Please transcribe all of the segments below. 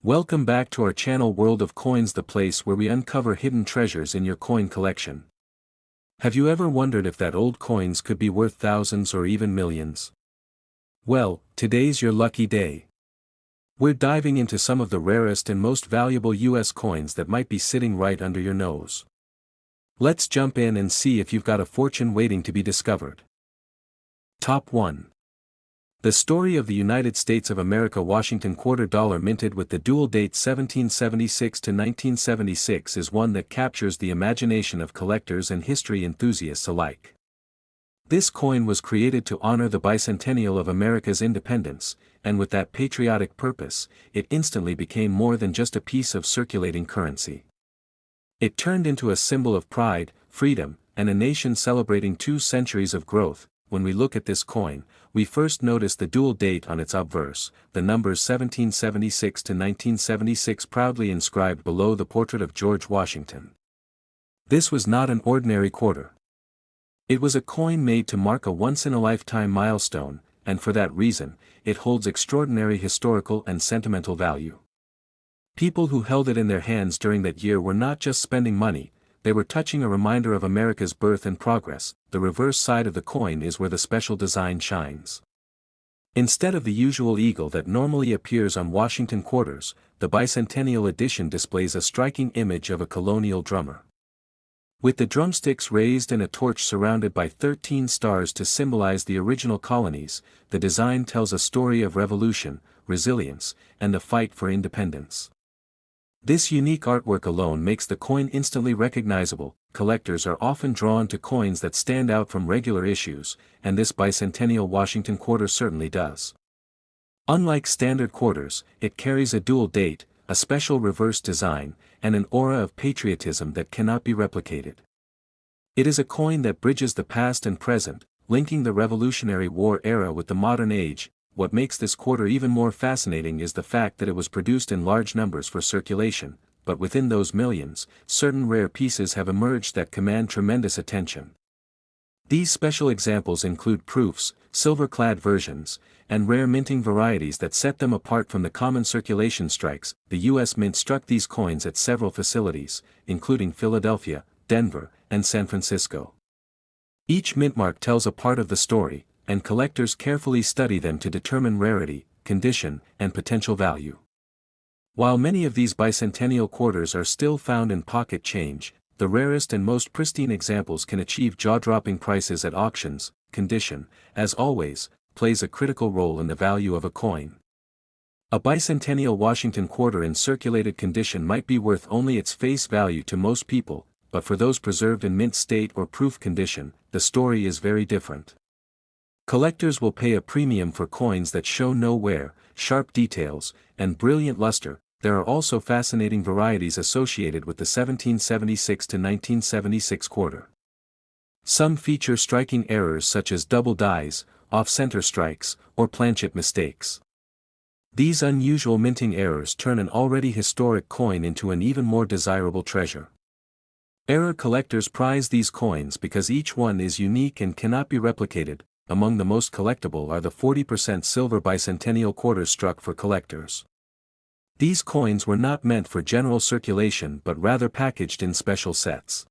Welcome back to our channel World of Coins, the place where we uncover hidden treasures in your coin collection. Have you ever wondered if that old coins could be worth thousands or even millions? Well, today's your lucky day. We're diving into some of the rarest and most valuable US coins that might be sitting right under your nose. Let's jump in and see if you've got a fortune waiting to be discovered. Top 1. The story of the United States of America Washington Quarter dollar minted with the dual date 1776 to 1976 is one that captures the imagination of collectors and history enthusiasts alike. This coin was created to honor the bicentennial of America's independence, and with that patriotic purpose, it instantly became more than just a piece of circulating currency. It turned into a symbol of pride, freedom, and a nation celebrating 2 centuries of growth. When we look at this coin, we first notice the dual date on its obverse, the numbers 1776 to 1976 proudly inscribed below the portrait of George Washington. This was not an ordinary quarter. It was a coin made to mark a once-in-a-lifetime milestone, and for that reason, it holds extraordinary historical and sentimental value. People who held it in their hands during that year were not just spending money, they were touching a reminder of America's birth and progress. The reverse side of the coin is where the special design shines. Instead of the usual eagle that normally appears on Washington Quarters, the bicentennial edition displays a striking image of a colonial drummer. With the drumsticks raised and a torch surrounded by 13 stars to symbolize the original colonies, the design tells a story of revolution, resilience, and the fight for independence. This unique artwork alone makes the coin instantly recognizable. Collectors are often drawn to coins that stand out from regular issues, and this bicentennial Washington Quarter certainly does. Unlike standard quarters, it carries a dual date, a special reverse design, and an aura of patriotism that cannot be replicated. It is a coin that bridges the past and present, linking the Revolutionary War era with the modern age. What makes this quarter even more fascinating is the fact that it was produced in large numbers for circulation, but within those millions, certain rare pieces have emerged that command tremendous attention. These special examples include proofs, silver-clad versions, and rare minting varieties that set them apart from the common circulation strikes. The U.S. Mint struck these coins at several facilities, including Philadelphia, Denver, and San Francisco. Each mint mark tells a part of the story, and collectors carefully study them to determine rarity, condition, and potential value. While many of these bicentennial quarters are still found in pocket change, the rarest and most pristine examples can achieve jaw-dropping prices at auctions. Condition, as always, plays a critical role in the value of a coin. A bicentennial Washington quarter in circulated condition might be worth only its face value to most people, but for those preserved in mint state or proof condition, the story is very different. Collectors will pay a premium for coins that show no wear, sharp details, and brilliant luster. There are also fascinating varieties associated with the 1776 to 1976 quarter. Some feature striking errors such as double dies, off-center strikes, or planchet mistakes. These unusual minting errors turn an already historic coin into an even more desirable treasure. Error collectors prize these coins because each one is unique and cannot be replicated. Among the most collectible are the 40% silver bicentennial quarters struck for collectors. These coins were not meant for general circulation but rather packaged in special sets.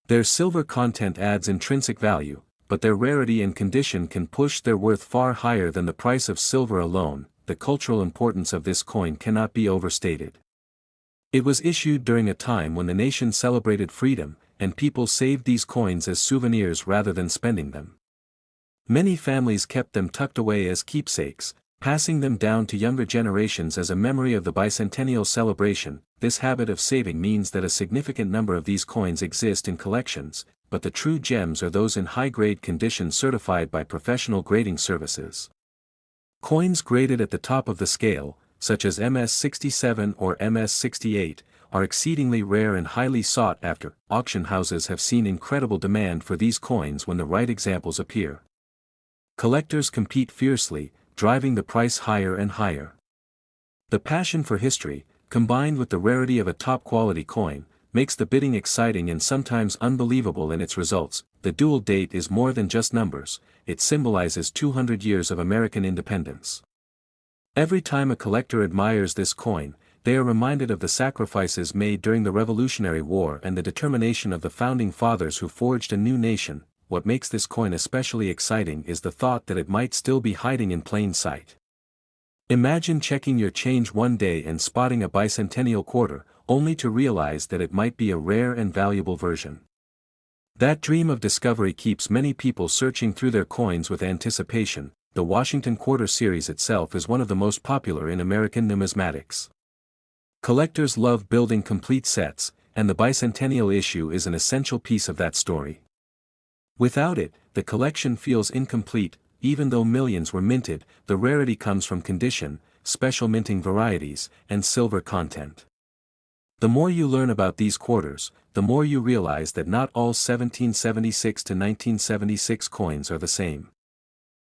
Their silver content adds intrinsic value, but their rarity and condition can push their worth far higher than the price of silver alone. The cultural importance of this coin cannot be overstated. It was issued during a time when the nation celebrated freedom, and people saved these coins as souvenirs rather than spending them. Many families kept them tucked away as keepsakes, passing them down to younger generations as a memory of the bicentennial celebration. This habit of saving means that a significant number of these coins exist in collections, but the true gems are those in high-grade condition certified by professional grading services. Coins graded at the top of the scale, such as MS-67 or MS-68, are exceedingly rare and highly sought after. Auction houses have seen incredible demand for these coins when the right examples appear. Collectors compete fiercely, driving the price higher and higher. The passion for history, combined with the rarity of a top-quality coin, makes the bidding exciting and sometimes unbelievable in its results. The dual date is more than just numbers, it symbolizes 200 years of American independence. Every time a collector admires this coin, they are reminded of the sacrifices made during the Revolutionary War and the determination of the founding fathers who forged a new nation. What makes this coin especially exciting is the thought that it might still be hiding in plain sight. Imagine checking your change one day and spotting a bicentennial quarter, only to realize that it might be a rare and valuable version. That dream of discovery keeps many people searching through their coins with anticipation. The Washington Quarter series itself is one of the most popular in American numismatics. Collectors love building complete sets, and the bicentennial issue is an essential piece of that story. Without it, the collection feels incomplete. Even though millions were minted, the rarity comes from condition, special minting varieties, and silver content. The more you learn about these quarters, the more you realize that not all 1776 to 1976 coins are the same.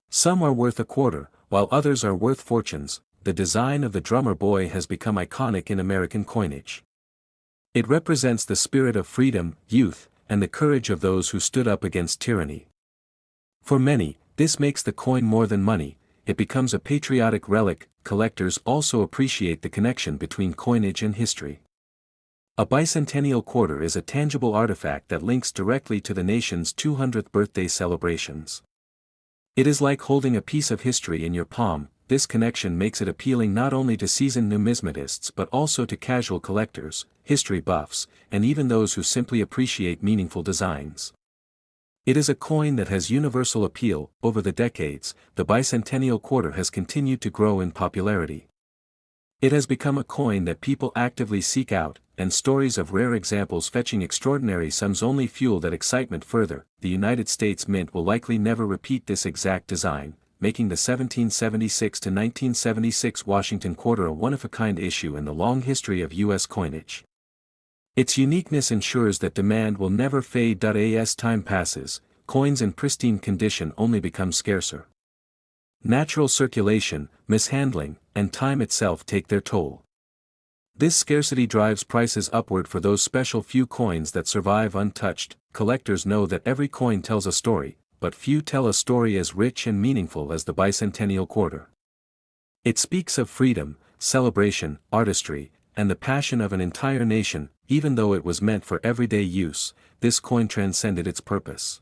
Some are worth a quarter, while others are worth fortunes. The design of the drummer boy has become iconic in American coinage. It represents the spirit of freedom, youth, and the courage of those who stood up against tyranny. For many, this makes the coin more than money. It becomes a patriotic relic. Collectors also appreciate the connection between coinage and history. A bicentennial quarter is a tangible artifact that links directly to the nation's 200th birthday celebrations. It is like holding a piece of history in your palm. This connection makes it appealing not only to seasoned numismatists but also to casual collectors, history buffs, and even those who simply appreciate meaningful designs. It is a coin that has universal appeal. Over the decades, the bicentennial quarter has continued to grow in popularity. It has become a coin that people actively seek out, and stories of rare examples fetching extraordinary sums only fuel that excitement further. The United States Mint will likely never repeat this exact design, making the 1776 to 1976 Washington Quarter a one-of-a-kind issue in the long history of U.S. coinage. Its uniqueness ensures that demand will never fade. As time passes, coins in pristine condition only become scarcer. Natural circulation, mishandling, and time itself take their toll. This scarcity drives prices upward for those special few coins that survive untouched. Collectors know that every coin tells a story, but few tell a story as rich and meaningful as the bicentennial quarter. It speaks of freedom, celebration, artistry, and the passion of an entire nation. Even though it was meant for everyday use, this coin transcended its purpose.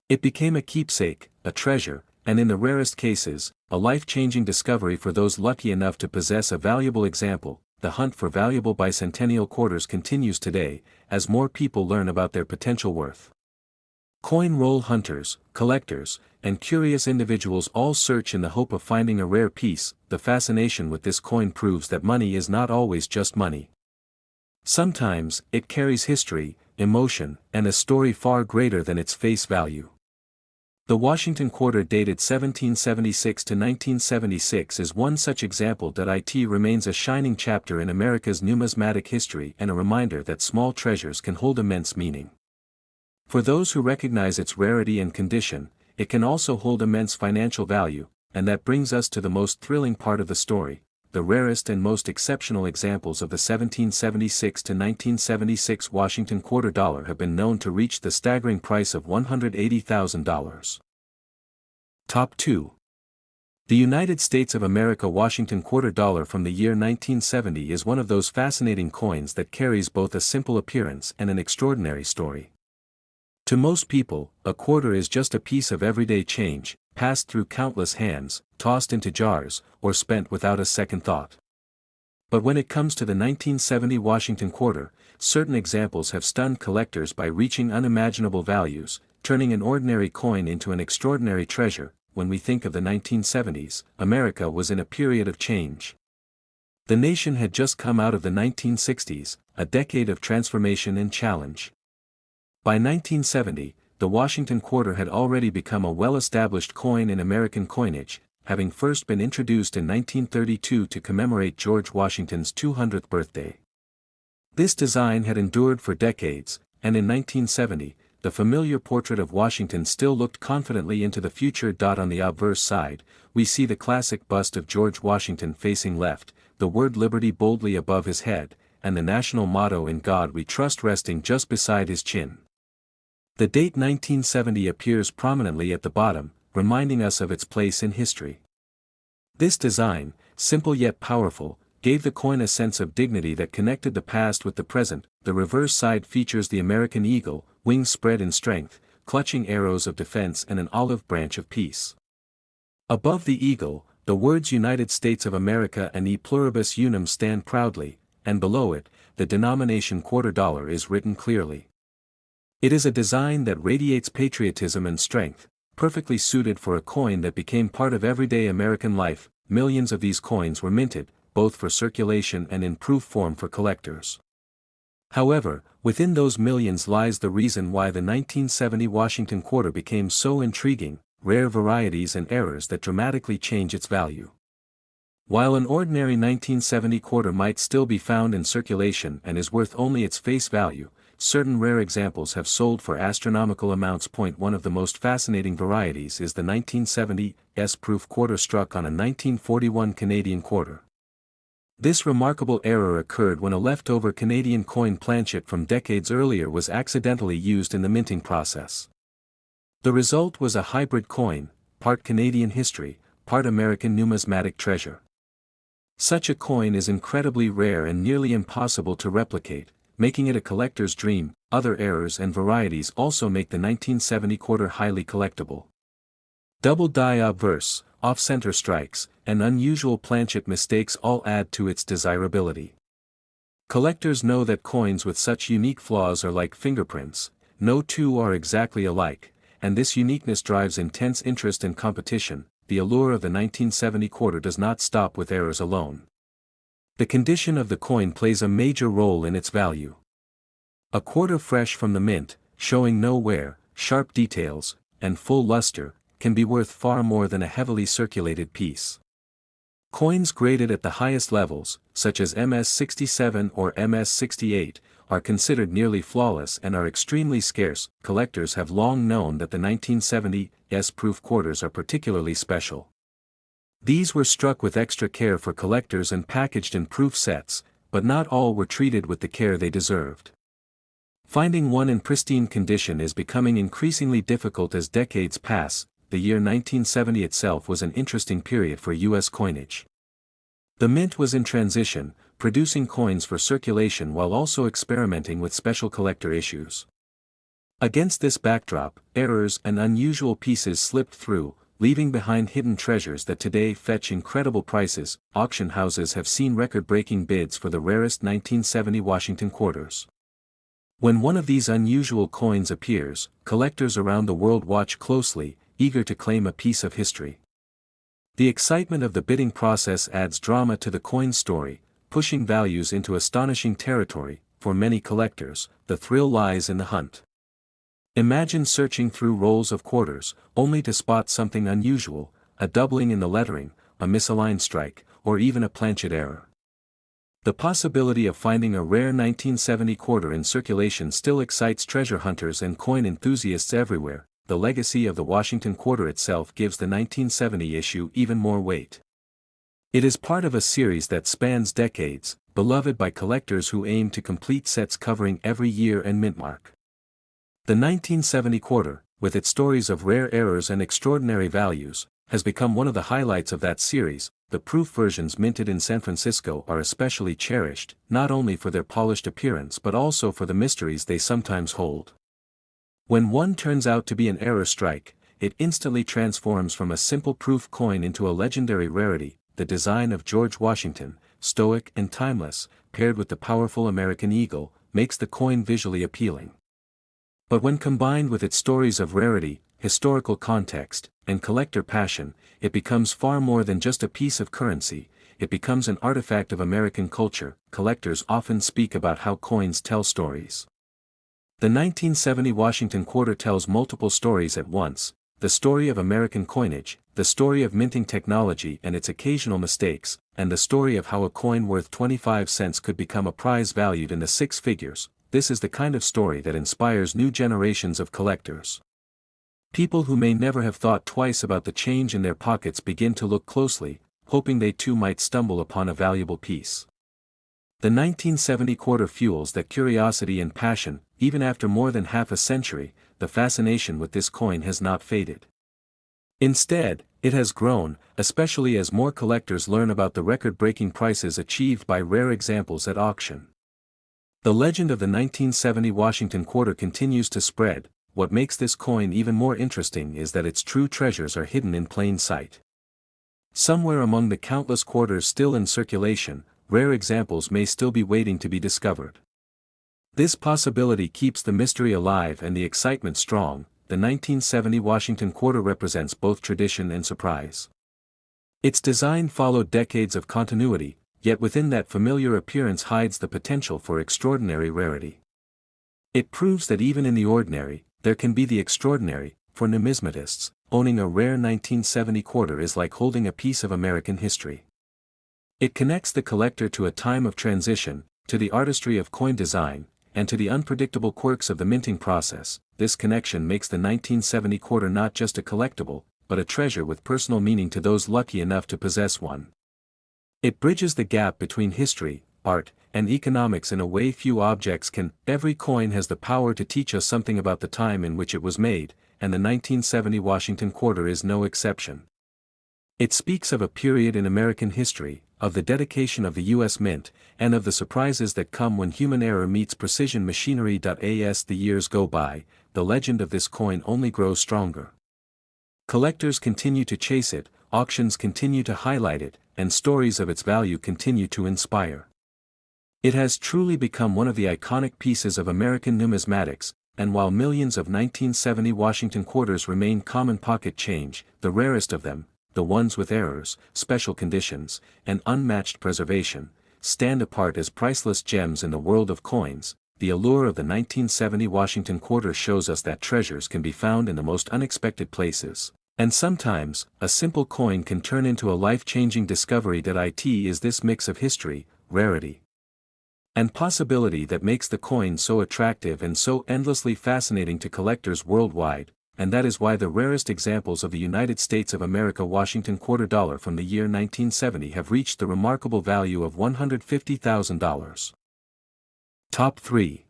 It became a keepsake, a treasure, and in the rarest cases, a life-changing discovery for those lucky enough to possess a valuable example. The hunt for valuable bicentennial quarters continues today, as more people learn about their potential worth. Coin roll hunters, collectors, and curious individuals all search in the hope of finding a rare piece. The fascination with this coin proves that money is not always just money. Sometimes, it carries history, emotion, and a story far greater than its face value. The Washington Quarter dated 1776 to 1976 is one such example. It remains a shining chapter in America's numismatic history and a reminder that small treasures can hold immense meaning. For those who recognize its rarity and condition, it can also hold immense financial value, and that brings us to the most thrilling part of the story. The rarest and most exceptional examples of the 1776 to 1976 Washington Quarter dollar have been known to reach the staggering price of $180,000. Top 2. The United States of America Washington Quarter dollar from the year 1970 is one of those fascinating coins that carries both a simple appearance and an extraordinary story. To most people, a quarter is just a piece of everyday change, passed through countless hands, tossed into jars, or spent without a second thought. But when it comes to the 1970 Washington Quarter, certain examples have stunned collectors by reaching unimaginable values, turning an ordinary coin into an extraordinary treasure. When we think of the 1970s, America was in a period of change. The nation had just come out of the 1960s, a decade of transformation and challenge. By 1970, the Washington Quarter had already become a well-established coin in American coinage, having first been introduced in 1932 to commemorate George Washington's 200th birthday. This design had endured for decades, and in 1970, the familiar portrait of Washington still looked confidently into the future. On the obverse side, we see the classic bust of George Washington facing left, the word liberty boldly above his head, and the national motto "In God We Trust" resting just beside his chin. The date 1970 appears prominently at the bottom, reminding us of its place in history. This design, simple yet powerful, gave the coin a sense of dignity that connected the past with the present. The reverse side features the American eagle, wings spread in strength, clutching arrows of defense and an olive branch of peace. Above the eagle, the words United States of America and E pluribus unum stand proudly, and below it, the denomination $quarter is written clearly. It is a design that radiates patriotism and strength, perfectly suited for a coin that became part of everyday American life. Millions of these coins were minted, both for circulation and in proof form for collectors. However, within those millions lies the reason why the 1970 Washington Quarter became so intriguing: rare varieties and errors that dramatically change its value. While an ordinary 1970 quarter might still be found in circulation and is worth only its face value, certain rare examples have sold for astronomical amounts. One of the most fascinating varieties is the 1970 S-proof quarter struck on a 1941 Canadian quarter. This remarkable error occurred when a leftover Canadian coin planchet from decades earlier was accidentally used in the minting process. The result was a hybrid coin, part Canadian history, part American numismatic treasure. Such a coin is incredibly rare and nearly impossible to replicate, making it a collector's dream. Other errors and varieties also make the 1970 quarter highly collectible. Double die obverse, off-center strikes, and unusual planchet mistakes all add to its desirability. Collectors know that coins with such unique flaws are like fingerprints. No two are exactly alike, and this uniqueness drives intense interest and competition. The allure of the 1970 quarter does not stop with errors alone. The condition of the coin plays a major role in its value. A quarter fresh from the mint, showing no wear, sharp details, and full luster, can be worth far more than a heavily circulated piece. Coins graded at the highest levels, such as MS-67 or MS-68, are considered nearly flawless and are extremely scarce. Collectors have long known that the 1970 S-proof quarters are particularly special. These were struck with extra care for collectors and packaged in proof sets, but not all were treated with the care they deserved. Finding one in pristine condition is becoming increasingly difficult as decades pass. The year 1970 itself was an interesting period for U.S. coinage. The mint was in transition, producing coins for circulation while also experimenting with special collector issues. Against this backdrop, errors and unusual pieces slipped through, leaving behind hidden treasures that today fetch incredible prices. Auction houses have seen record-breaking bids for the rarest 1970 Washington quarters. When one of these unusual coins appears, collectors around the world watch closely, eager to claim a piece of history. The excitement of the bidding process adds drama to the coin's story, pushing values into astonishing territory. For many collectors, the thrill lies in the hunt. Imagine searching through rolls of quarters, only to spot something unusual, a doubling in the lettering, a misaligned strike, or even a planchet error. The possibility of finding a rare 1970 quarter in circulation still excites treasure hunters and coin enthusiasts everywhere. The legacy of the Washington Quarter itself gives the 1970 issue even more weight. It is part of a series that spans decades, beloved by collectors who aim to complete sets covering every year and mint mark. The 1970 quarter, with its stories of rare errors and extraordinary values, has become one of the highlights of that series. The proof versions minted in San Francisco are especially cherished, not only for their polished appearance but also for the mysteries they sometimes hold. When one turns out to be an error strike, it instantly transforms from a simple proof coin into a legendary rarity. The design of George Washington, stoic and timeless, paired with the powerful American eagle, makes the coin visually appealing. But when combined with its stories of rarity, historical context, and collector passion, it becomes far more than just a piece of currency. It becomes an artifact of American culture. Collectors often speak about how coins tell stories. The 1970 Washington Quarter tells multiple stories at once: the story of American coinage, the story of minting technology and its occasional mistakes, and the story of how a coin worth 25 cents could become a prize valued in the six figures. This is the kind of story that inspires new generations of collectors. People who may never have thought twice about the change in their pockets begin to look closely, hoping they too might stumble upon a valuable piece. The 1970 quarter fuels that curiosity and passion. Even after more than half a century, the fascination with this coin has not faded. Instead, it has grown, especially as more collectors learn about the record-breaking prices achieved by rare examples at auction. The legend of the 1970 Washington Quarter continues to spread. What makes this coin even more interesting is that its true treasures are hidden in plain sight. Somewhere among the countless quarters still in circulation, rare examples may still be waiting to be discovered. This possibility keeps the mystery alive and the excitement strong. The 1970 Washington Quarter represents both tradition and surprise. Its design followed decades of continuity, yet within that familiar appearance hides the potential for extraordinary rarity. It proves that even in the ordinary, there can be the extraordinary. For numismatists, owning a rare 1970 quarter is like holding a piece of American history. It connects the collector to a time of transition, to the artistry of coin design, and to the unpredictable quirks of the minting process. This connection makes the 1970 quarter not just a collectible, but a treasure with personal meaning to those lucky enough to possess one. It bridges the gap between history, art, and economics in a way few objects can. Every coin has the power to teach us something about the time in which it was made, and the 1970 Washington Quarter is no exception. It speaks of a period in American history, of the dedication of the U.S. Mint, and of the surprises that come when human error meets precision machinery. As the years go by, the legend of this coin only grows stronger. Collectors continue to chase it, auctions continue to highlight it, and stories of its value continue to inspire. It has truly become one of the iconic pieces of American numismatics, and while millions of 1970 Washington quarters remain common pocket change, the rarest of them, the ones with errors, special conditions, and unmatched preservation, stand apart as priceless gems in the world of coins. The allure of the 1970 Washington Quarter shows us that treasures can be found in the most unexpected places, and sometimes, a simple coin can turn into a life-changing discovery. It is this mix of history, rarity, and possibility that makes the coin so attractive and so endlessly fascinating to collectors worldwide, and that is why the rarest examples of the United States of America Washington Quarter dollar from the year 1970 have reached the remarkable value of $150,000. Top 3.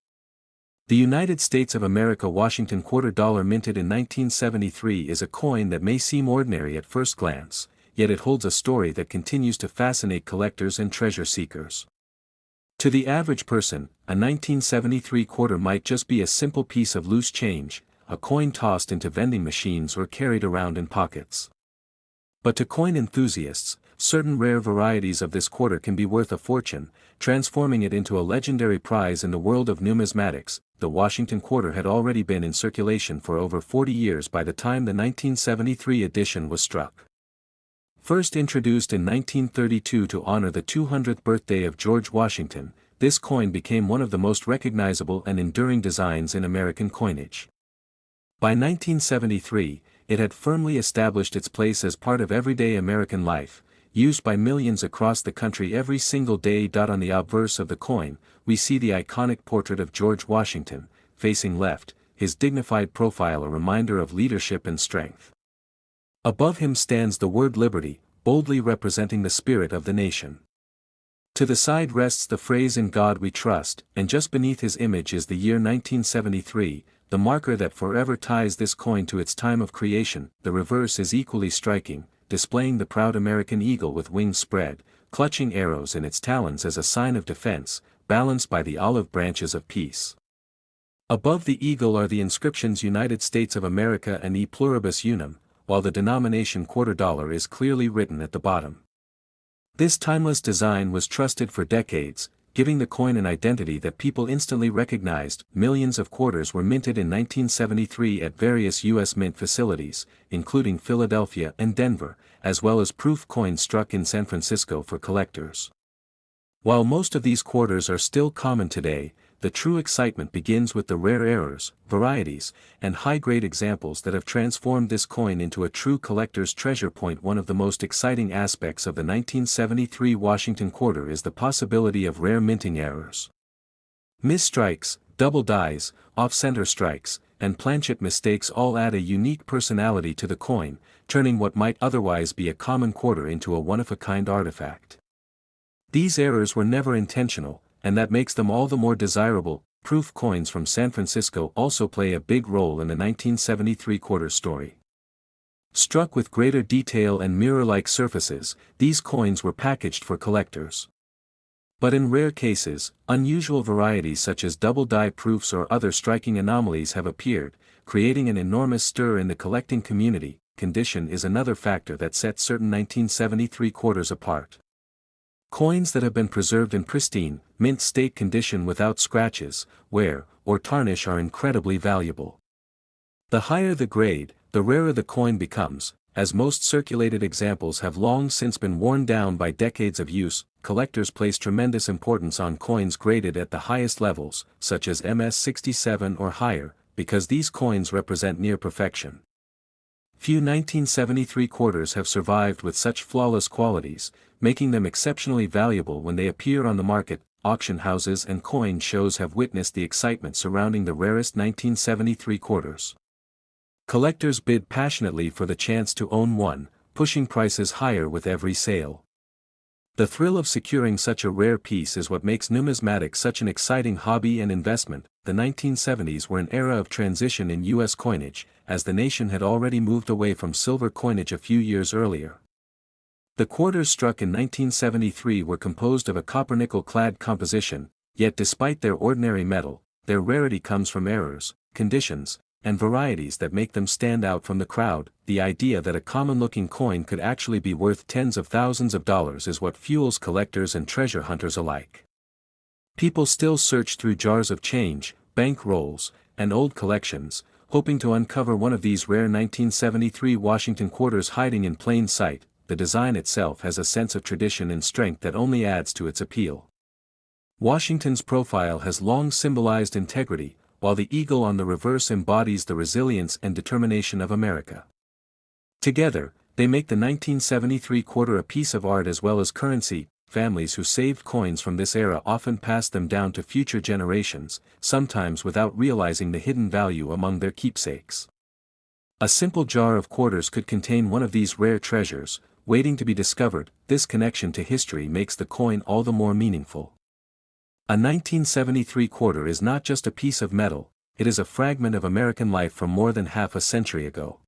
The United States of America Washington Quarter dollar minted in 1973 is a coin that may seem ordinary at first glance, yet it holds a story that continues to fascinate collectors and treasure seekers. To the average person, a 1973 quarter might just be a simple piece of loose change, a coin tossed into vending machines or carried around in pockets. But to coin enthusiasts, certain rare varieties of this quarter can be worth a fortune, transforming it into a legendary prize in the world of numismatics. The Washington Quarter had already been in circulation for over 40 years by the time the 1973 edition was struck. First introduced in 1932 to honor the 200th birthday of George Washington, this coin became one of the most recognizable and enduring designs in American coinage. By 1973, it had firmly established its place as part of everyday American life, used by millions across the country every single day. On the obverse of the coin, we see the iconic portrait of George Washington, facing left, his dignified profile a reminder of leadership and strength. Above him stands the word liberty, boldly representing the spirit of the nation. To the side rests the phrase "In God We Trust," and just beneath his image is the year 1973, the marker that forever ties this coin to its time of creation. The reverse is equally striking, displaying the proud American eagle with wings spread, clutching arrows in its talons as a sign of defense, balanced by the olive branches of peace. Above the eagle are the inscriptions United States of America and E Pluribus Unum, while the denomination quarter dollar is clearly written at the bottom. This timeless design was trusted for decades, giving the coin an identity that people instantly recognized. Millions of quarters were minted in 1973 at various U.S. mint facilities, including Philadelphia and Denver, as well as proof coins struck in San Francisco for collectors. While most of these quarters are still common today, the true excitement begins with the rare errors, varieties, and high-grade examples that have transformed this coin into a true collector's treasure. One of the most exciting aspects of the 1973 Washington Quarter is the possibility of rare minting errors. Misstrikes, double dies, off-center strikes, and planchet mistakes all add a unique personality to the coin, turning what might otherwise be a common quarter into a one-of-a-kind artifact. These errors were never intentional, and that makes them all the more desirable. Proof coins from San Francisco also play a big role in the 1973 quarter story. Struck with greater detail and mirror-like surfaces, these coins were packaged for collectors. But in rare cases, unusual varieties such as double-die proofs or other striking anomalies have appeared, creating an enormous stir in the collecting community. Condition is another factor that sets certain 1973 quarters apart. Coins that have been preserved in pristine, mint state condition without scratches, wear, or tarnish are incredibly valuable. The higher the grade, the rarer the coin becomes. As most circulated examples have long since been worn down by decades of use, collectors place tremendous importance on coins graded at the highest levels, such as MS-67 or higher, because these coins represent near perfection. Few 1973 quarters have survived with such flawless qualities, making them exceptionally valuable when they appear on the market. Auction houses and coin shows have witnessed the excitement surrounding the rarest 1973 quarters. Collectors bid passionately for the chance to own one, pushing prices higher with every sale. The thrill of securing such a rare piece is what makes numismatics such an exciting hobby and investment. The 1970s were an era of transition in U.S. coinage, as the nation had already moved away from silver coinage a few years earlier. The quarters struck in 1973 were composed of a copper-nickel-clad composition, yet despite their ordinary metal, their rarity comes from errors, conditions, and varieties that make them stand out from the crowd. The idea that a common-looking coin could actually be worth tens of thousands of dollars is what fuels collectors and treasure hunters alike. People still search through jars of change, bank rolls, and old collections, hoping to uncover one of these rare 1973 Washington quarters hiding in plain sight. The design itself has a sense of tradition and strength that only adds to its appeal. Washington's profile has long symbolized integrity, while the eagle on the reverse embodies the resilience and determination of America. Together, they make the 1973 quarter a piece of art as well as currency. Families who saved coins from this era often pass them down to future generations, sometimes without realizing the hidden value among their keepsakes. A simple jar of quarters could contain one of these rare treasures, waiting to be discovered. This connection to history makes the coin all the more meaningful. A 1973 quarter is not just a piece of metal, it is a fragment of American life from more than half a century ago.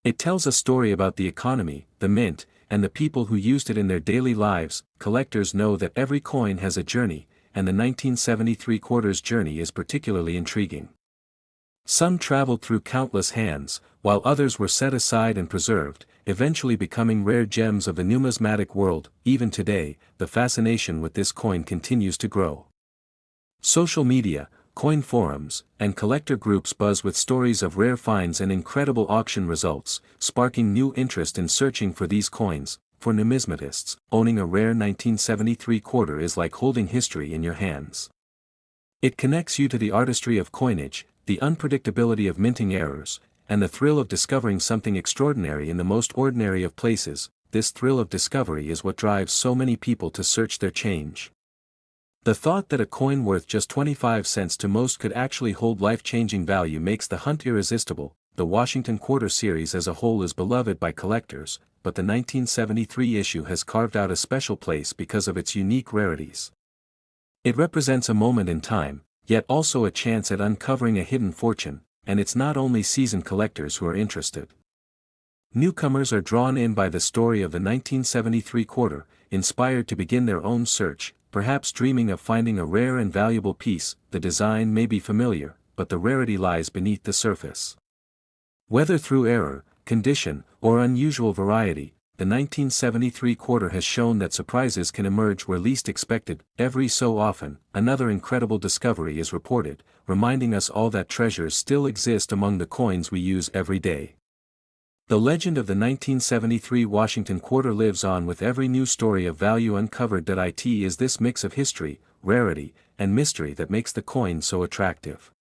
It tells a story about the economy, the mint, and the people who used it in their daily lives. Collectors know that every coin has a journey, and the 1973 quarters journey is particularly intriguing. Some traveled through countless hands, while others were set aside and preserved, eventually becoming rare gems of the numismatic world. Even today, the fascination with this coin continues to grow. Social media, coin forums, and collector groups buzz with stories of rare finds and incredible auction results, sparking new interest in searching for these coins. For numismatists, owning a rare 1973 quarter is like holding history in your hands. It connects you to the artistry of coinage, the unpredictability of minting errors, and the thrill of discovering something extraordinary in the most ordinary of places. This thrill of discovery is what drives so many people to search their change. The thought that a coin worth just 25 cents to most could actually hold life-changing value makes the hunt irresistible. The Washington Quarter series as a whole is beloved by collectors, but the 1973 issue has carved out a special place because of its unique rarities. It represents a moment in time, yet also a chance at uncovering a hidden fortune, and it's not only seasoned collectors who are interested. Newcomers are drawn in by the story of the 1973 quarter, inspired to begin their own search, perhaps dreaming of finding a rare and valuable piece. The design may be familiar, but the rarity lies beneath the surface. Whether through error, condition, or unusual variety, the 1973 quarter has shown that surprises can emerge where least expected. Every so often, another incredible discovery is reported, reminding us all that treasures still exist among the coins we use every day. The legend of the 1973 Washington quarter lives on with every new story of value uncovered. It is this mix of history, rarity, and mystery that makes the coin so attractive.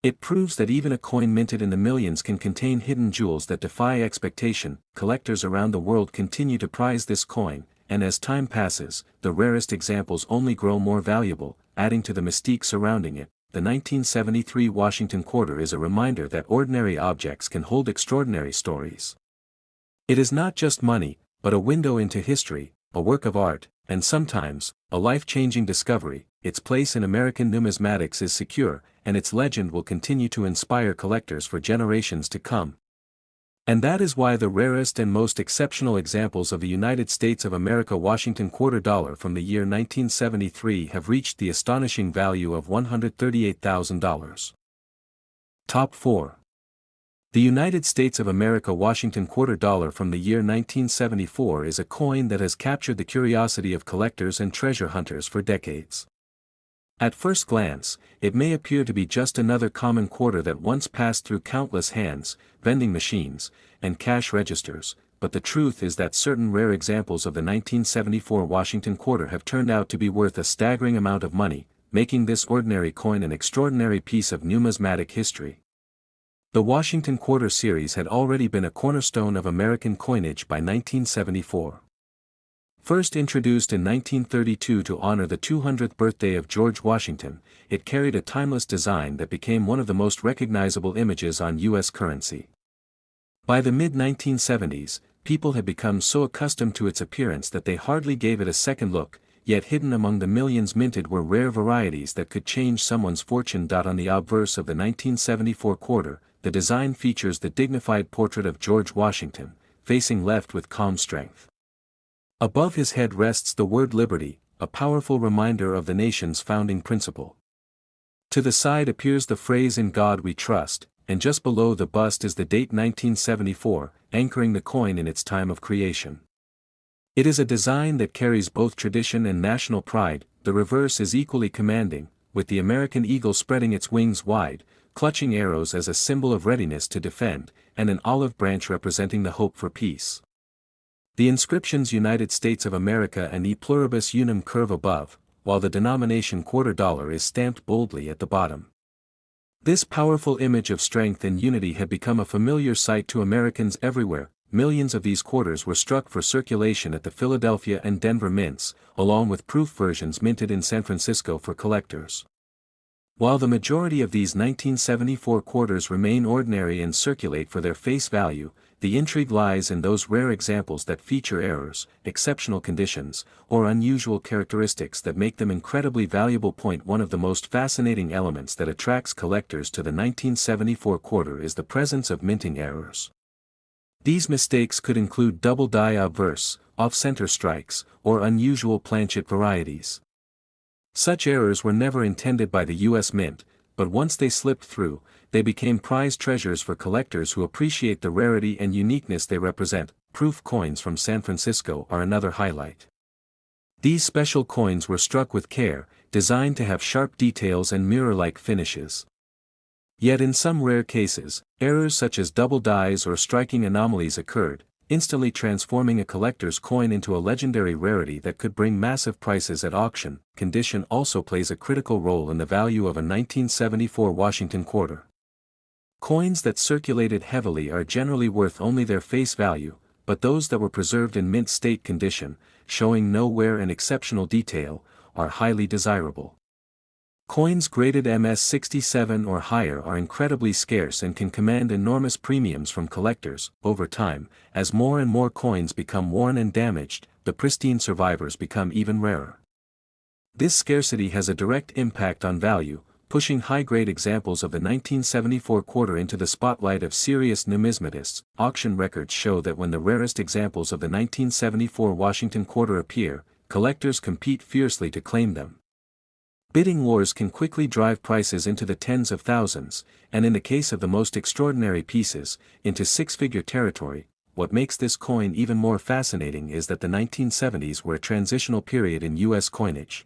It proves that even a coin minted in the millions can contain hidden jewels that defy expectation. Collectors around the world continue to prize this coin, and as time passes, the rarest examples only grow more valuable, adding to the mystique surrounding it. The 1973 Washington quarter is a reminder that ordinary objects can hold extraordinary stories. It is not just money, but a window into history, a work of art, and sometimes, a life-changing discovery. Its place in American numismatics is secure, and its legend will continue to inspire collectors for generations to come. And that is why the rarest and most exceptional examples of the United States of America Washington quarter dollar from the year 1973 have reached the astonishing value of $138,000. Top 4. The United States of America Washington quarter dollar from the year 1974 is a coin that has captured the curiosity of collectors and treasure hunters for decades. At first glance, it may appear to be just another common quarter that once passed through countless hands, vending machines, and cash registers, but the truth is that certain rare examples of the 1974 Washington quarter have turned out to be worth a staggering amount of money, making this ordinary coin an extraordinary piece of numismatic history. The Washington Quarter series had already been a cornerstone of American coinage by 1974. First introduced in 1932 to honor the 200th birthday of George Washington, it carried a timeless design that became one of the most recognizable images on U.S. currency. By the mid-1970s, people had become so accustomed to its appearance that they hardly gave it a second look, yet hidden among the millions minted were rare varieties that could change someone's fortune. On the obverse of the 1974 quarter, the design features the dignified portrait of George Washington, facing left with calm strength. Above his head rests the word liberty, a powerful reminder of the nation's founding principle. To the side appears the phrase "In God We Trust," and just below the bust is the date 1974, anchoring the coin in its time of creation. It is a design that carries both tradition and national pride. The reverse is equally commanding, with the American eagle spreading its wings wide, clutching arrows as a symbol of readiness to defend, and an olive branch representing the hope for peace. The inscriptions United States of America and E pluribus unum curve above, while the denomination quarter dollar is stamped boldly at the bottom. This powerful image of strength and unity had become a familiar sight to Americans everywhere. Millions of these quarters were struck for circulation at the Philadelphia and Denver mints, along with proof versions minted in San Francisco for collectors. While the majority of these 1974 quarters remain ordinary and circulate for their face value, the intrigue lies in those rare examples that feature errors, exceptional conditions, or unusual characteristics that make them incredibly valuable. One of the most fascinating elements that attracts collectors to the 1974 quarter is the presence of minting errors. These mistakes could include double die obverse, off-center strikes, or unusual planchet varieties. Such errors were never intended by the U.S. Mint, but once they slipped through, they became prized treasures for collectors who appreciate the rarity and uniqueness they represent. Proof coins from San Francisco are another highlight. These special coins were struck with care, designed to have sharp details and mirror-like finishes. Yet in some rare cases, errors such as double dies or striking anomalies occurred, instantly transforming a collector's coin into a legendary rarity that could bring massive prices at auction. Condition also plays a critical role in the value of a 1974 Washington quarter. Coins that circulated heavily are generally worth only their face value, but those that were preserved in mint state condition, showing no wear and exceptional detail, are highly desirable. Coins graded MS-67 or higher are incredibly scarce and can command enormous premiums from collectors. Over time, as more and more coins become worn and damaged, the pristine survivors become even rarer. This scarcity has a direct impact on value, pushing high-grade examples of the 1974 quarter into the spotlight of serious numismatists. Auction records show that when the rarest examples of the 1974 Washington quarter appear, collectors compete fiercely to claim them. Bidding wars can quickly drive prices into the tens of thousands, and in the case of the most extraordinary pieces, into six-figure territory. What makes this coin even more fascinating is that the 1970s were a transitional period in U.S. coinage.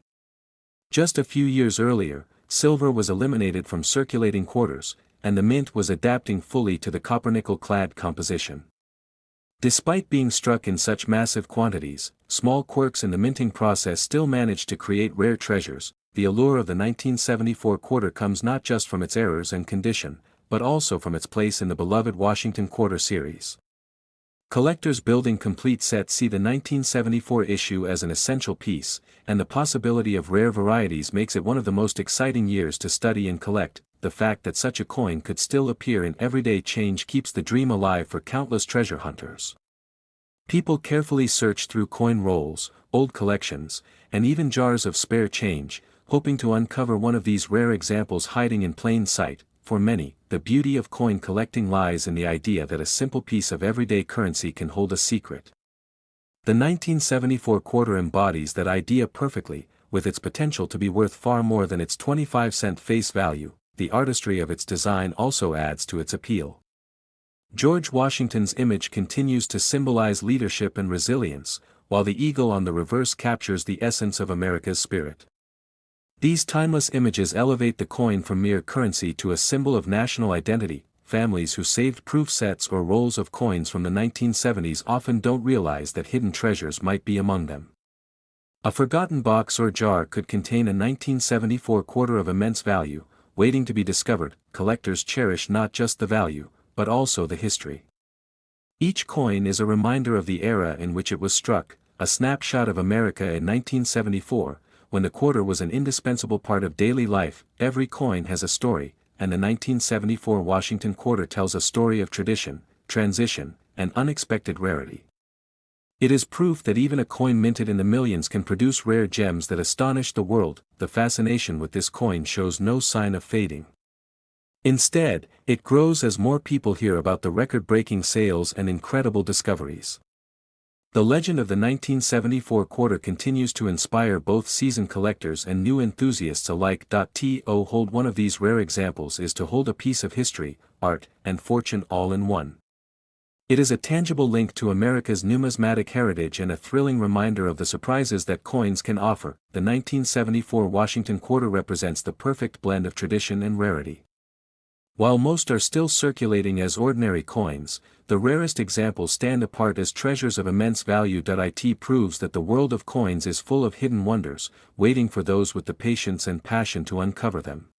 Just a few years earlier, silver was eliminated from circulating quarters, and the mint was adapting fully to the copper-nickel-clad composition. Despite being struck in such massive quantities, small quirks in the minting process still managed to create rare treasures. The allure of the 1974 quarter comes not just from its errors and condition, but also from its place in the beloved Washington Quarter series. Collectors building complete sets see the 1974 issue as an essential piece, and the possibility of rare varieties makes it one of the most exciting years to study and collect. The fact that such a coin could still appear in everyday change keeps the dream alive for countless treasure hunters. People carefully search through coin rolls, old collections, and even jars of spare change, hoping to uncover one of these rare examples hiding in plain sight. for many, the beauty of coin collecting lies in the idea that a simple piece of everyday currency can hold a secret. The 1974 quarter embodies that idea perfectly, with its potential to be worth far more than its 25-cent face value. The artistry of its design also adds to its appeal. George Washington's image continues to symbolize leadership and resilience, while the eagle on the reverse captures the essence of America's spirit. These timeless images elevate the coin from mere currency to a symbol of national identity. Families who saved proof sets or rolls of coins from the 1970s often don't realize that hidden treasures might be among them. A forgotten box or jar could contain a 1974 quarter of immense value, waiting to be discovered. Collectors cherish not just the value, but also the history. Each coin is a reminder of the era in which it was struck, a snapshot of America in 1974, when the quarter was an indispensable part of daily life. Every coin has a story, and the 1974 Washington Quarter tells a story of tradition, transition, and unexpected rarity. It is proof that even a coin minted in the millions can produce rare gems that astonish the world. The fascination with this coin shows no sign of fading. Instead, it grows as more people hear about the record-breaking sales and incredible discoveries. The legend of the 1974 quarter continues to inspire both seasoned collectors and new enthusiasts alike. To hold one of these rare examples is to hold a piece of history, art, and fortune all in one. It is a tangible link to America's numismatic heritage and a thrilling reminder of the surprises that coins can offer. The 1974 Washington Quarter represents the perfect blend of tradition and rarity. While most are still circulating as ordinary coins, the rarest examples stand apart as treasures of immense value. It proves that the world of coins is full of hidden wonders, waiting for those with the patience and passion to uncover them.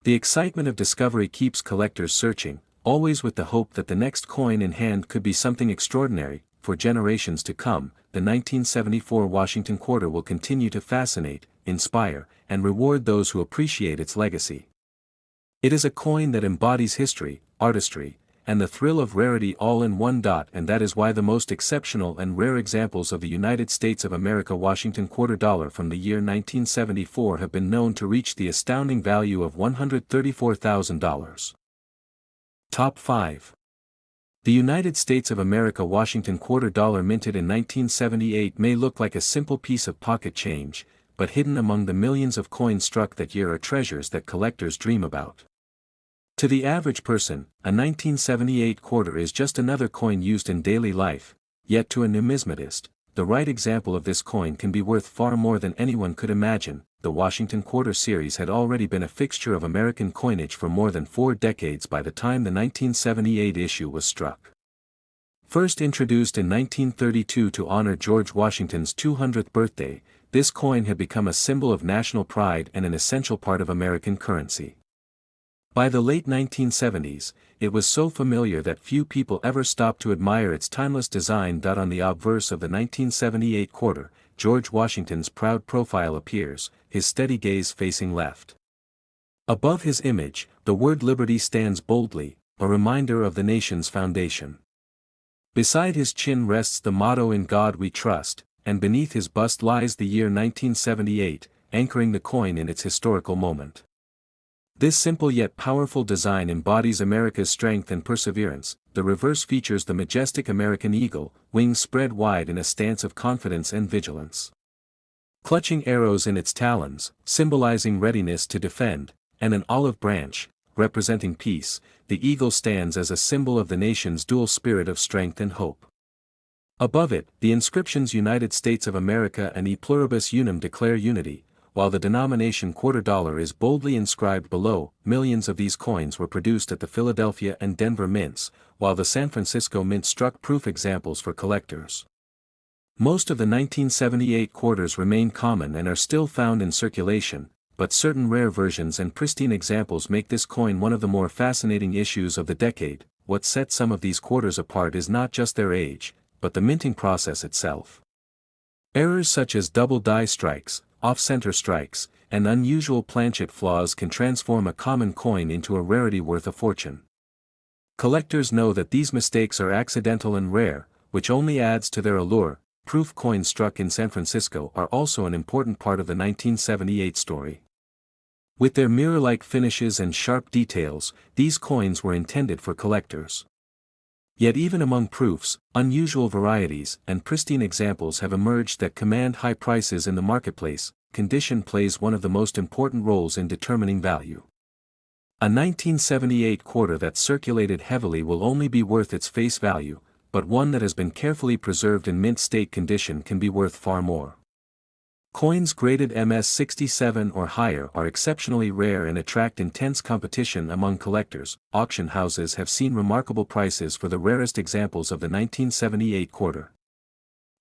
The excitement of discovery keeps collectors searching, always with the hope that the next coin in hand could be something extraordinary. For generations to come, the 1974 Washington Quarter will continue to fascinate, inspire, and reward those who appreciate its legacy. It is a coin that embodies history, artistry, and the thrill of rarity all in one. And that is why the most exceptional and rare examples of the United States of America Washington Quarter dollar from the year 1974 have been known to reach the astounding value of $134,000. Top 5. The United States of America Washington Quarter dollar minted in 1978 may look like a simple piece of pocket change, but hidden among the millions of coins struck that year are treasures that collectors dream about. To the average person, a 1978 quarter is just another coin used in daily life, yet to a numismatist, the right example of this coin can be worth far more than anyone could imagine. The Washington Quarter series had already been a fixture of American coinage for more than 4 decades by the time the 1978 issue was struck. First introduced in 1932 to honor George Washington's 200th birthday, this coin had become a symbol of national pride and an essential part of American currency. By the late 1970s, it was so familiar that few people ever stopped to admire its timeless design. On the obverse of the 1978 quarter, George Washington's proud profile appears, his steady gaze facing left. Above his image, the word liberty stands boldly, a reminder of the nation's foundation. Beside his chin rests the motto "In God We Trust," and beneath his bust lies the year 1978, anchoring the coin in its historical moment. This simple yet powerful design embodies America's strength and perseverance. The reverse features the majestic American eagle, wings spread wide in a stance of confidence and vigilance. Clutching arrows in its talons, symbolizing readiness to defend, and an olive branch, representing peace, the eagle stands as a symbol of the nation's dual spirit of strength and hope. Above it, the inscriptions United States of America and E Pluribus Unum declare unity, while the denomination quarter dollar is boldly inscribed below. Millions of these coins were produced at the Philadelphia and Denver mints, while the San Francisco mint struck proof examples for collectors. Most of the 1978 quarters remain common and are still found in circulation, but certain rare versions and pristine examples make this coin one of the more fascinating issues of the decade. What sets some of these quarters apart is not just their age, but the minting process itself. Errors such as double die strikes, off-center strikes, and unusual planchet flaws can transform a common coin into a rarity worth a fortune. Collectors know that these mistakes are accidental and rare, which only adds to their allure. Proof coins struck in San Francisco are also an important part of the 1978 story. With their mirror-like finishes and sharp details, these coins were intended for collectors. Yet even among proofs, unusual varieties and pristine examples have emerged that command high prices in the marketplace. Condition plays one of the most important roles in determining value. A 1978 quarter that circulated heavily will only be worth its face value, but one that has been carefully preserved in mint state condition can be worth far more. Coins graded MS-67 or higher are exceptionally rare and attract intense competition among collectors. Auction houses have seen remarkable prices for the rarest examples of the 1978 quarter.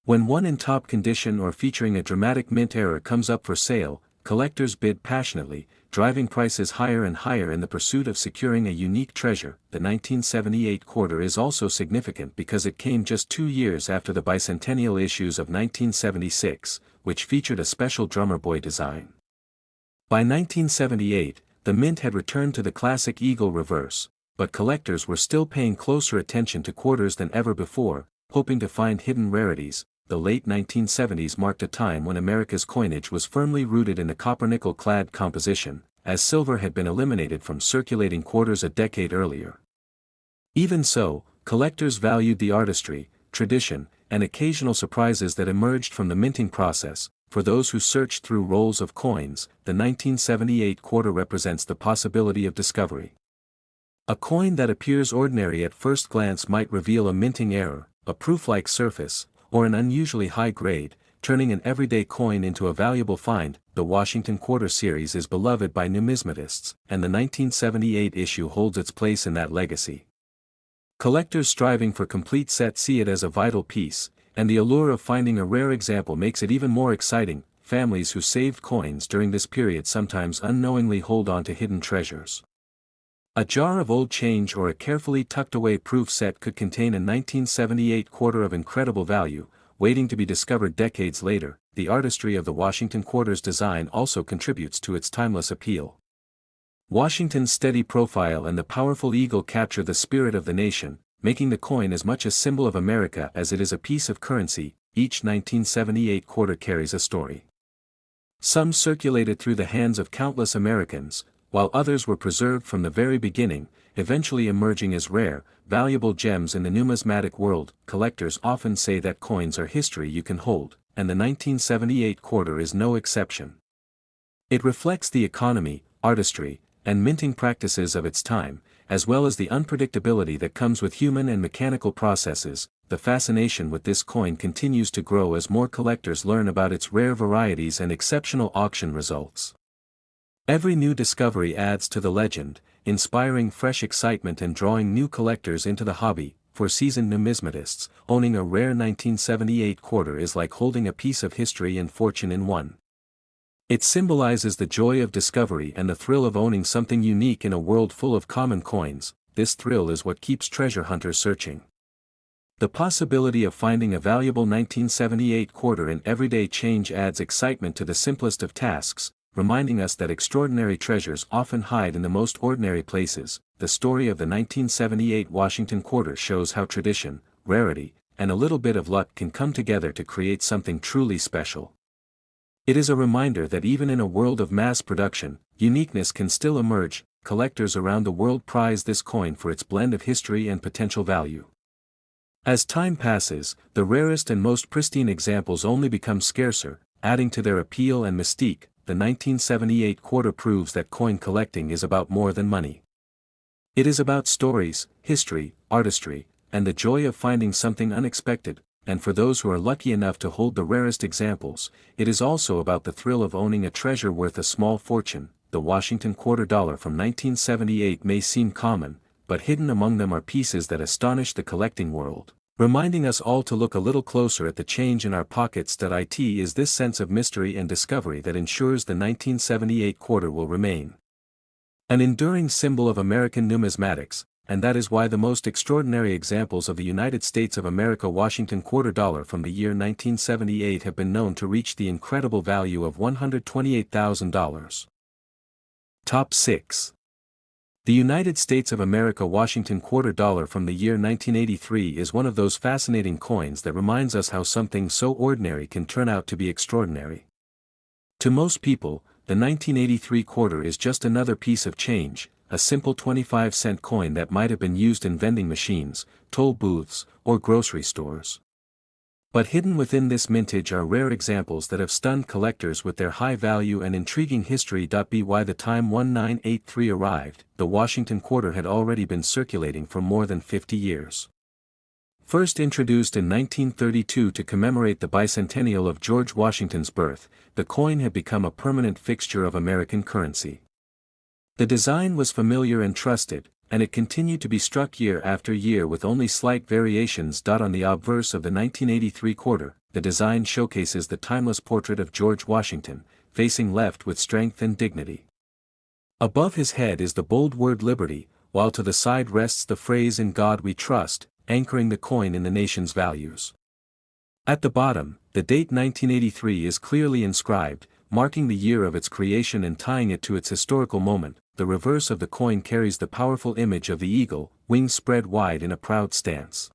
When one in top condition or featuring a dramatic mint error comes up for sale, collectors bid passionately, driving prices higher and higher in the pursuit of securing a unique treasure. The 1978 quarter is also significant because it came just 2 years after the bicentennial issues of 1976, which featured a special drummer boy design. By 1978, the mint had returned to the classic eagle reverse, but collectors were still paying closer attention to quarters than ever before, hoping to find hidden rarities. The late 1970s marked a time when America's coinage was firmly rooted in a copper-nickel-clad composition, as silver had been eliminated from circulating quarters a decade earlier. Even so, collectors valued the artistry, tradition, and occasional surprises that emerged from the minting process. For those who searched through rolls of coins, the 1978 quarter represents the possibility of discovery. A coin that appears ordinary at first glance might reveal a minting error, a proof-like surface, or an unusually high grade, turning an everyday coin into a valuable find. The Washington Quarter series is beloved by numismatists, and the 1978 issue holds its place in that legacy. Collectors striving for complete sets see it as a vital piece, and the allure of finding a rare example makes it even more exciting. Families who saved coins during this period sometimes unknowingly hold on to hidden treasures. A jar of old change or a carefully tucked-away proof set could contain a 1978 quarter of incredible value, waiting to be discovered decades later. The artistry of the Washington Quarter's design also contributes to its timeless appeal. Washington's steady profile and the powerful eagle capture the spirit of the nation, making the coin as much a symbol of America as it is a piece of currency. Each 1978 quarter carries a story. Some circulated through the hands of countless Americans, while others were preserved from the very beginning, eventually emerging as rare, valuable gems in the numismatic world. Collectors often say that coins are history you can hold, and the 1978 quarter is no exception. It reflects the economy, artistry, and minting practices of its time, as well as the unpredictability that comes with human and mechanical processes. The fascination with this coin continues to grow as more collectors learn about its rare varieties and exceptional auction results. Every new discovery adds to the legend, inspiring fresh excitement and drawing new collectors into the hobby. For seasoned numismatists, owning a rare 1978 quarter is like holding a piece of history and fortune in one. It symbolizes the joy of discovery and the thrill of owning something unique in a world full of common coins. This thrill is what keeps treasure hunters searching. The possibility of finding a valuable 1978 quarter in everyday change adds excitement to the simplest of tasks, reminding us that extraordinary treasures often hide in the most ordinary places. The story of the 1978 Washington Quarter shows how tradition, rarity, and a little bit of luck can come together to create something truly special. It is a reminder that even in a world of mass production, uniqueness can still emerge. Collectors around the world prize this coin for its blend of history and potential value. As time passes, the rarest and most pristine examples only become scarcer, adding to their appeal and mystique. The 1978 quarter proves that coin collecting is about more than money. It is about stories, history, artistry, and the joy of finding something unexpected. And for those who are lucky enough to hold the rarest examples, it is also about the thrill of owning a treasure worth a small fortune. The Washington quarter dollar from 1978 may seem common, but hidden among them are pieces that astonish the collecting world, reminding us all to look a little closer at the change in our pockets. It is this sense of mystery and discovery that ensures the 1978 quarter will remain an enduring symbol of American numismatics, and that is why the most extraordinary examples of the United States of America Washington quarter dollar from the year 1978 have been known to reach the incredible value of $128,000. Top 6. The United States of America Washington quarter dollar from the year 1983 is one of those fascinating coins that reminds us how something so ordinary can turn out to be extraordinary. To most people, the 1983 quarter is just another piece of change, a simple 25-cent coin that might have been used in vending machines, toll booths, or grocery stores. But hidden within this mintage are rare examples that have stunned collectors with their high value and intriguing history. By the time 1983 arrived, the Washington Quarter had already been circulating for more than 50 years. First introduced in 1932 to commemorate the bicentennial of George Washington's birth, the coin had become a permanent fixture of American currency. The design was familiar and trusted, and it continued to be struck year after year with only slight variations. On the obverse of the 1983 quarter, the design showcases the timeless portrait of George Washington, facing left with strength and dignity. Above his head is the bold word Liberty, while to the side rests the phrase In God We Trust, anchoring the coin in the nation's values. At the bottom, the date 1983 is clearly inscribed, marking the year of its creation and tying it to its historical moment. The reverse of the coin carries the powerful image of the eagle, wings spread wide in a proud stance.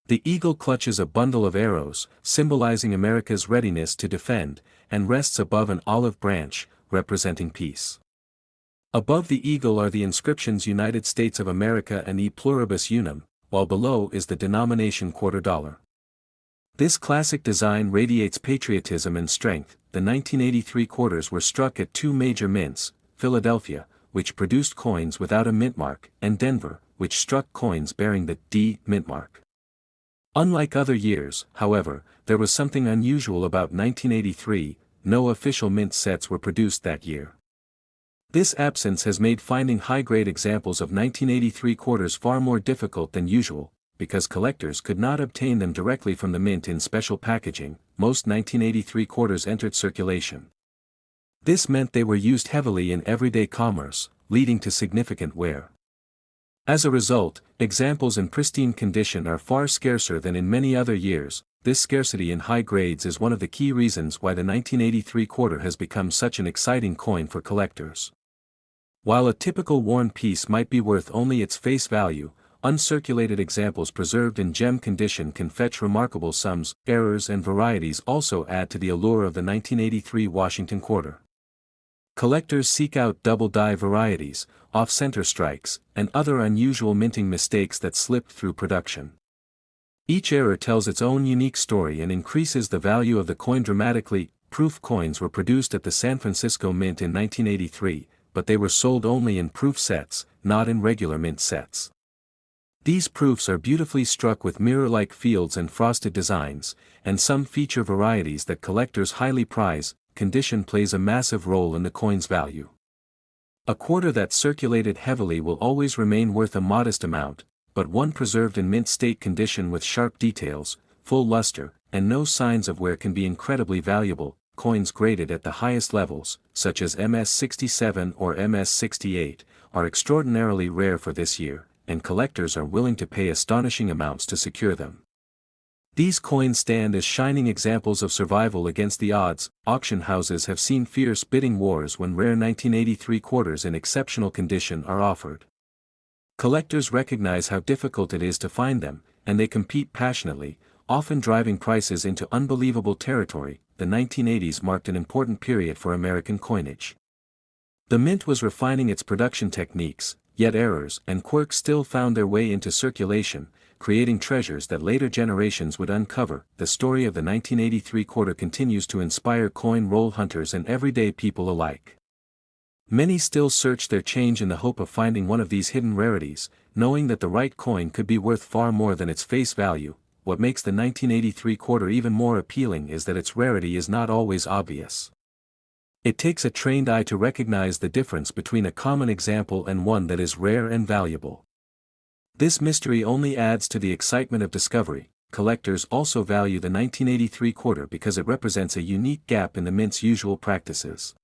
The eagle clutches a bundle of arrows, symbolizing America's readiness to defend, and rests above an olive branch, representing peace. Above the eagle are the inscriptions United States of America and E Pluribus Unum, while below is the denomination $quarter. This classic design radiates patriotism and strength. The 1983 quarters were struck at two major mints, Philadelphia, which produced coins without a mint mark, and Denver, which struck coins bearing the D mint mark. Unlike other years, however, there was something unusual about 1983. No official mint sets were produced that year. This absence has made finding high-grade examples of 1983 quarters far more difficult than usual, because collectors could not obtain them directly from the mint in special packaging. Most 1983 quarters entered circulation. This meant they were used heavily in everyday commerce, leading to significant wear. As a result, examples in pristine condition are far scarcer than in many other years. This scarcity in high grades is one of the key reasons why the 1983 quarter has become such an exciting coin for collectors. While a typical worn piece might be worth only its face value, uncirculated examples preserved in gem condition can fetch remarkable sums. Errors and varieties also add to the allure of the 1983 Washington Quarter. Collectors seek out double-die varieties, off-center strikes, and other unusual minting mistakes that slipped through production. Each error tells its own unique story and increases the value of the coin dramatically. Proof coins were produced at the San Francisco Mint in 1983, but they were sold only in proof sets, not in regular mint sets. These proofs are beautifully struck with mirror-like fields and frosted designs, and some feature varieties that collectors highly prize. Condition plays a massive role in the coin's value. A quarter that circulated heavily will always remain worth a modest amount, but one preserved in mint state condition with sharp details, full luster, and no signs of wear can be incredibly valuable. Coins graded at the highest levels, such as MS-67 or MS-68, are extraordinarily rare for this year, and collectors are willing to pay astonishing amounts to secure them. These coins stand as shining examples of survival against the odds. Auction houses have seen fierce bidding wars when rare 1983 quarters in exceptional condition are offered. Collectors recognize how difficult it is to find them, and they compete passionately, often driving prices into unbelievable territory. The 1980s marked an important period for American coinage. The mint was refining its production techniques, yet errors and quirks still found their way into circulation, creating treasures that later generations would uncover. The story of the 1983 quarter continues to inspire coin roll hunters and everyday people alike. Many still search their change in the hope of finding one of these hidden rarities, knowing that the right coin could be worth far more than its face value. What makes the 1983 quarter even more appealing is that its rarity is not always obvious. It takes a trained eye to recognize the difference between a common example and one that is rare and valuable. This mystery only adds to the excitement of discovery. Collectors also value the 1983 quarter because it represents a unique gap in the mint's usual practices.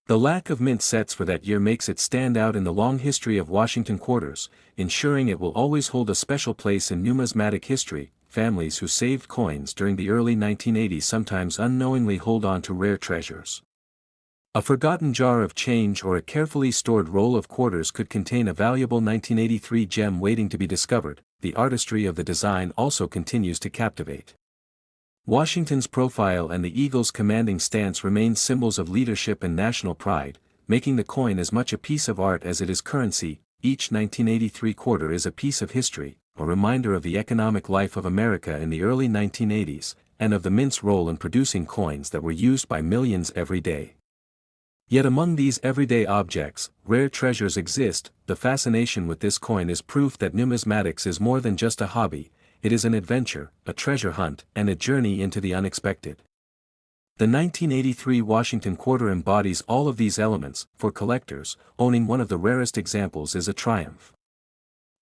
The lack of mint sets for that year makes it stand out in the long history of Washington quarters, ensuring it will always hold a special place in numismatic history. Families who saved coins during the early 1980s sometimes unknowingly hold on to rare treasures. A forgotten jar of change or a carefully stored roll of quarters could contain a valuable 1983 gem waiting to be discovered. The artistry of the design also continues to captivate. Washington's profile and the eagle's commanding stance remain symbols of leadership and national pride, making the coin as much a piece of art as it is currency. Each 1983 quarter is a piece of history, a reminder of the economic life of America in the early 1980s, and of the mint's role in producing coins that were used by millions every day. Yet among these everyday objects, rare treasures exist. The fascination with this coin is proof that numismatics is more than just a hobby, it is an adventure, a treasure hunt, and a journey into the unexpected. The 1983 Washington Quarter embodies all of these elements. For collectors, owning one of the rarest examples is a triumph.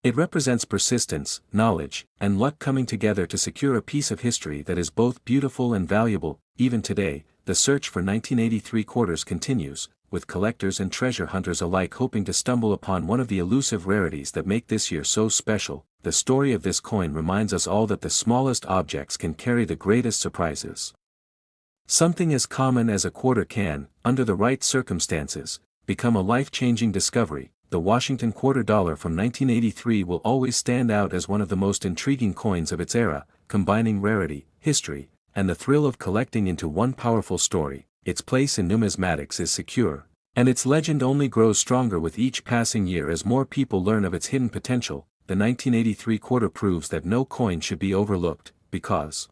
It represents persistence, knowledge, and luck coming together to secure a piece of history that is both beautiful and valuable. Even today, the search for 1983 quarters continues, with collectors and treasure hunters alike hoping to stumble upon one of the elusive rarities that make this year so special. The story of this coin reminds us all that the smallest objects can carry the greatest surprises. Something as common as a quarter can, under the right circumstances, become a life-changing discovery. The Washington Quarter Dollar from 1983 will always stand out as one of the most intriguing coins of its era, combining rarity, history, and the thrill of collecting into one powerful story. Its place in numismatics is secure, and its legend only grows stronger with each passing year as more people learn of its hidden potential. The 1983 quarter proves that no coin should be overlooked, because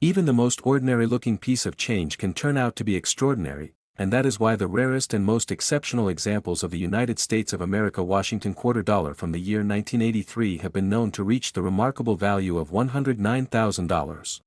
even the most ordinary-looking piece of change can turn out to be extraordinary, and that is why the rarest and most exceptional examples of the United States of America Washington Quarter Dollar from the year 1983 have been known to reach the remarkable value of $109,000.